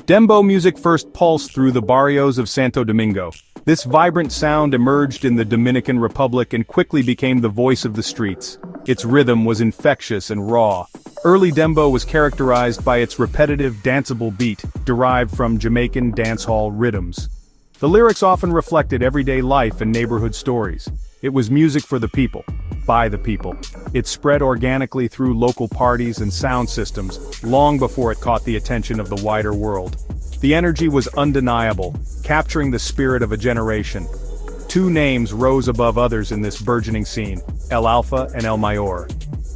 Dembow music first pulsed through the barrios of Santo Domingo. This vibrant sound emerged in the Dominican Republic and quickly became the voice of the streets. Its rhythm was infectious and raw. Early dembow was characterized by its repetitive, danceable beat, derived from Jamaican dancehall rhythms. The lyrics often reflected everyday life and neighborhood stories. It was music for the people, by the people. It spread organically through local parties and sound systems, long before it caught the attention of the wider world. The energy was undeniable, capturing the spirit of a generation. Two names rose above others in this burgeoning scene: El Alfa and El Mayor.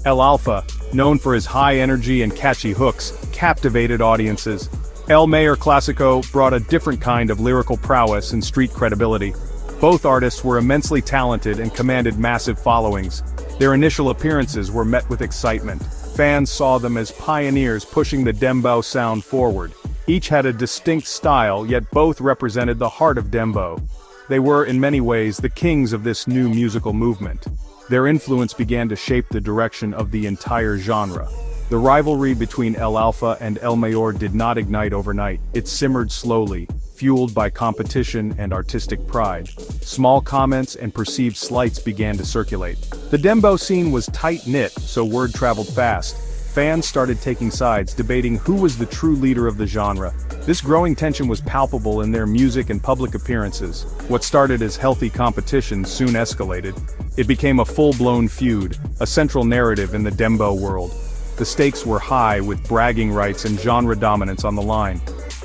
El Alfa, known for his high energy and catchy hooks, captivated audiences. El Mayor Classico brought a different kind of lyrical prowess and street credibility. Both artists were immensely talented and commanded massive followings. Their initial appearances were met with excitement. Fans saw them as pioneers pushing the dembow sound forward. Each had a distinct style, yet both represented the heart of dembow. They were, in many ways, the kings of this new musical movement. Their influence began to shape the direction of the entire genre. The rivalry between El Alfa and El Mayor did not ignite overnight. It simmered slowly, fueled by competition and artistic pride. Small comments and perceived slights began to circulate. The dembow scene was tight-knit, so word traveled fast. Fans started taking sides, debating who was the true leader of the genre. This growing tension was palpable in their music and public appearances. What started as healthy competition soon escalated. It became a full-blown feud, a central narrative in the dembow world. The stakes were high, with bragging rights and genre dominance on the line.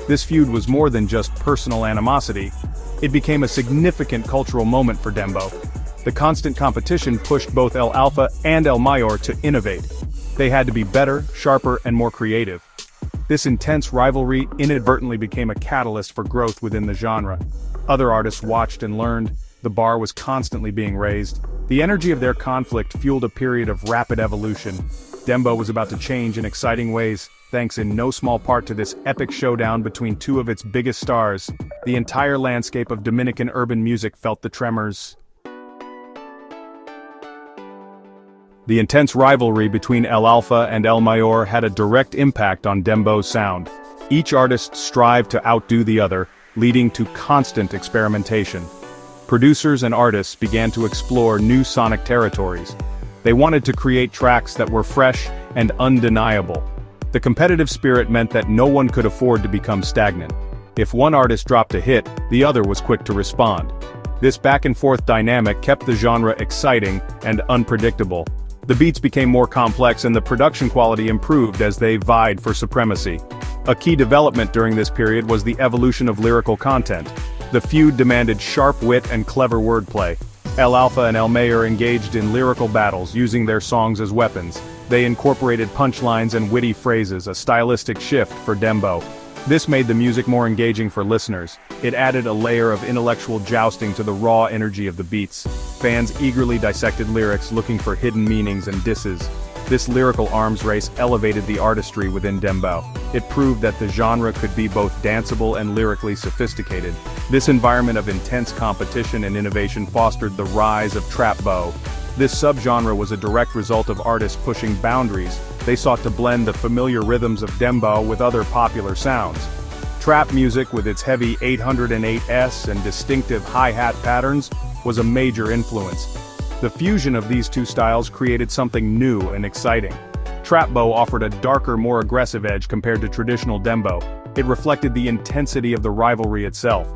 This feud was more than just personal animosity. It became a significant cultural moment for dembow. The constant competition pushed both El Alfa and El Mayor to innovate. They had to be better, sharper, and more creative. This intense rivalry inadvertently became a catalyst for growth within the genre. Other artists watched and learned. The bar was constantly being raised. The energy of their conflict fueled a period of rapid evolution. Dembow was about to change in exciting ways, thanks in no small part to this epic showdown between two of its biggest stars. The entire landscape of Dominican urban music felt the tremors. The intense rivalry between El Alfa and El Mayor had a direct impact on dembow's sound. Each artist strived to outdo the other, leading to constant experimentation. Producers and artists began to explore new sonic territories. They wanted to create tracks that were fresh and undeniable. The competitive spirit meant that no one could afford to become stagnant. If one artist dropped a hit, the other was quick to respond. This back-and-forth dynamic kept the genre exciting and unpredictable. The beats became more complex and the production quality improved as they vied for supremacy. A key development during this period was the evolution of lyrical content. The feud demanded sharp wit and clever wordplay. El Alfa and El Mayor engaged in lyrical battles, using their songs as weapons. They incorporated punchlines and witty phrases, a stylistic shift for dembow. This made the music more engaging for listeners. It added a layer of intellectual jousting to the raw energy of the beats. Fans eagerly dissected lyrics, looking for hidden meanings and disses. This lyrical arms race elevated the artistry within dembow. It proved that the genre could be both danceable and lyrically sophisticated. This environment of intense competition and innovation fostered the rise of trap bow. This subgenre was a direct result of artists pushing boundaries. They sought to blend the familiar rhythms of dembow with other popular sounds. Trap music, with its heavy 808s and distinctive hi-hat patterns, was a major influence. The fusion of these two styles created something new and exciting. Trap bow offered a darker, more aggressive edge compared to traditional dembow. It reflected the intensity of the rivalry itself.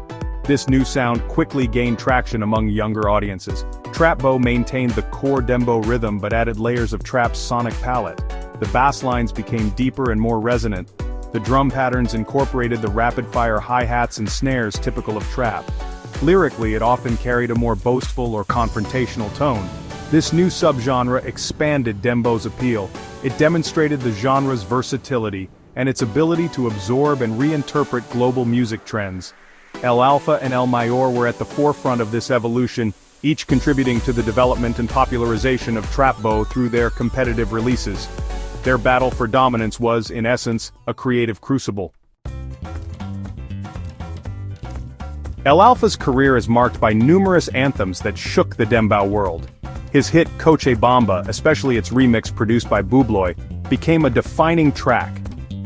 This new sound quickly gained traction among younger audiences. Trap bow maintained the core dembow rhythm but added layers of trap's sonic palette. The bass lines became deeper and more resonant. The drum patterns incorporated the rapid-fire hi-hats and snares typical of trap. Lyrically, it often carried a more boastful or confrontational tone. This new subgenre expanded dembow's appeal. It demonstrated the genre's versatility and its ability to absorb and reinterpret global music trends. El Alfa and El Mayor were at the forefront of this evolution, each contributing to the development and popularization of trap bow through their competitive releases. Their battle for dominance was, in essence, a creative crucible. El Alfa's career is marked by numerous anthems that shook the dembow world. His hit Coche Bomba, especially its remix produced by Bubloy, became a defining track.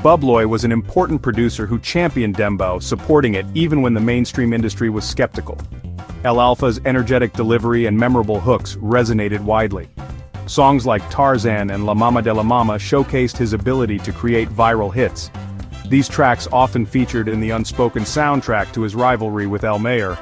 Bubbloy was an important producer who championed Dembow, supporting it even when the mainstream industry was skeptical. El Alfa's energetic delivery and memorable hooks resonated widely. Songs like Tarzan and La Mama de la Mama showcased his ability to create viral hits. These tracks often featured in the unspoken soundtrack to his rivalry with El Mayor.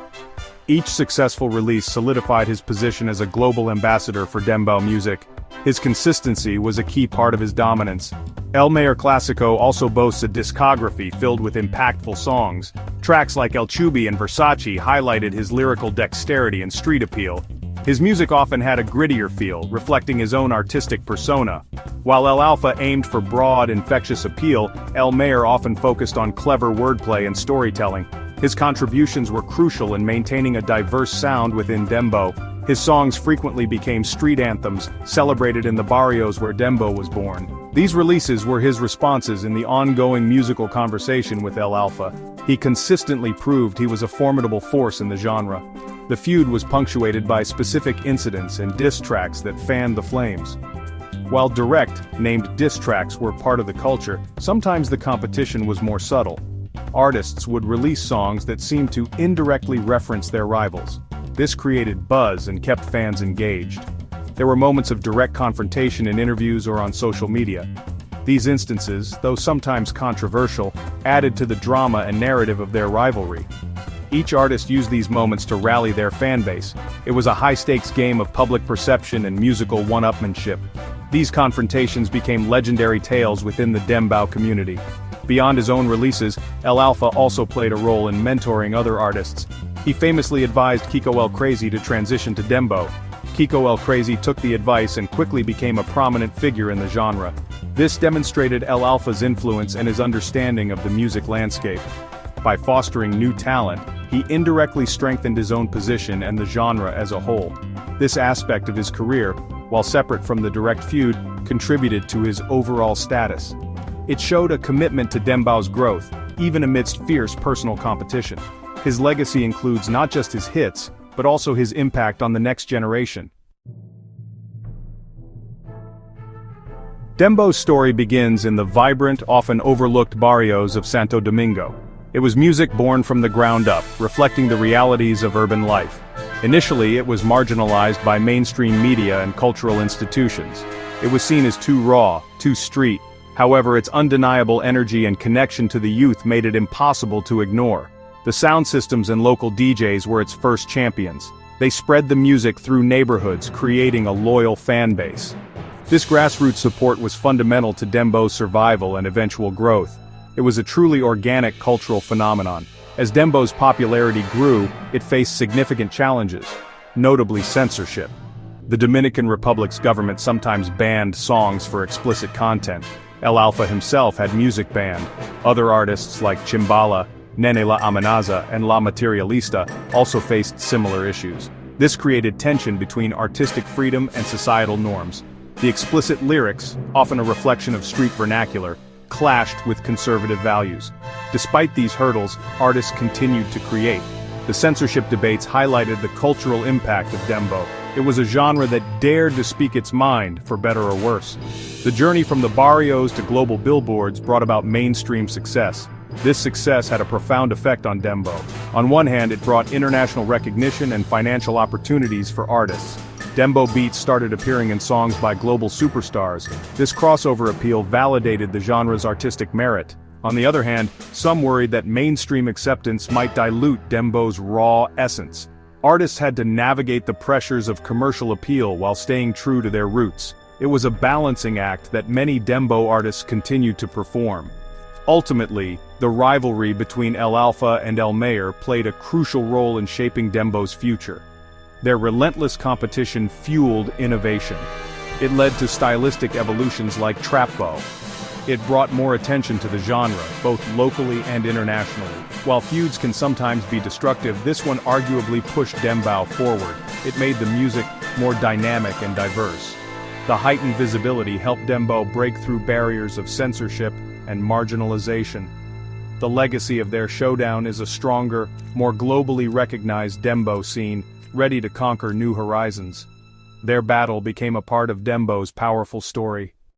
Each successful release solidified his position as a global ambassador for Dembow music. His consistency was a key part of his dominance. El Mayor Classico also boasts a discography filled with impactful songs. Tracks like El Chubi and Versace highlighted his lyrical dexterity and street appeal. His music often had a grittier feel, reflecting his own artistic persona. While El Alfa aimed for broad, infectious appeal, El Mayor often focused on clever wordplay and storytelling. His contributions were crucial in maintaining a diverse sound within Dembow. His songs frequently became street anthems, celebrated in the barrios where Dembow was born. These releases were his responses in the ongoing musical conversation with El Alfa. He consistently proved he was a formidable force in the genre. The feud was punctuated by specific incidents and diss tracks that fanned the flames. While direct, named diss tracks were part of the culture, sometimes the competition was more subtle. Artists would release songs that seemed to indirectly reference their rivals. This created buzz and kept fans engaged. There were moments of direct confrontation in interviews or on social media. These instances, though sometimes controversial, added to the drama and narrative of their rivalry. Each artist used these moments to rally their fanbase. It was a high-stakes game of public perception and musical one-upmanship. These confrontations became legendary tales within the Dembow community. Beyond his own releases, El Alfa also played a role in mentoring other artists. He famously advised Kiko El Crazy to transition to Dembow. Kiko El Crazy took the advice and quickly became a prominent figure in the genre. This demonstrated El Alfa's influence and his understanding of the music landscape. By fostering new talent, he indirectly strengthened his own position and the genre as a whole. This aspect of his career, while separate from the direct feud, contributed to his overall status. It showed a commitment to Dembow's growth, even amidst fierce personal competition. His legacy includes not just his hits, but also his impact on the next generation. Dembow's story begins in the vibrant, often overlooked barrios of Santo Domingo. It was music born from the ground up, reflecting the realities of urban life. Initially, it was marginalized by mainstream media and cultural institutions. It was seen as too raw, too street. However, its undeniable energy and connection to the youth made it impossible to ignore. The sound systems and local DJs were its first champions. They spread the music through neighborhoods, creating a loyal fan base. This grassroots support was fundamental to Dembow's survival and eventual growth. It was a truly organic cultural phenomenon. As Dembow's popularity grew, it faced significant challenges, notably censorship. The Dominican Republic's government sometimes banned songs for explicit content. El Alfa himself had music banned. Other artists like Chimbala, Nene La Amenaza, and La Materialista also faced similar issues. This created tension between artistic freedom and societal norms. The explicit lyrics, often a reflection of street vernacular, clashed with conservative values. Despite these hurdles, artists continued to create. The censorship debates highlighted the cultural impact of Dembow. It was a genre that dared to speak its mind, for better or worse. The journey from the barrios to global billboards brought about mainstream success. This success had a profound effect on Dembow. On one hand, it brought international recognition and financial opportunities for artists. Dembow beats started appearing in songs by global superstars. This crossover appeal validated the genre's artistic merit. On the other hand, some worried that mainstream acceptance might dilute Dembow's raw essence. Artists had to navigate the pressures of commercial appeal while staying true to their roots. It was a balancing act that many Dembow artists continued to perform. Ultimately, the rivalry between El Alfa and El Mayor played a crucial role in shaping Dembow's future. Their relentless competition fueled innovation. It led to stylistic evolutions like trapbo. It brought more attention to the genre, both locally and internationally. While feuds can sometimes be destructive, this one arguably pushed Dembow forward. It made the music more dynamic and diverse. The heightened visibility helped Dembow break through barriers of censorship and marginalization. The legacy of their Showdown is a stronger, more globally recognized Dembow scene, ready to conquer new horizons. Their battle became a part of Dembow's powerful story.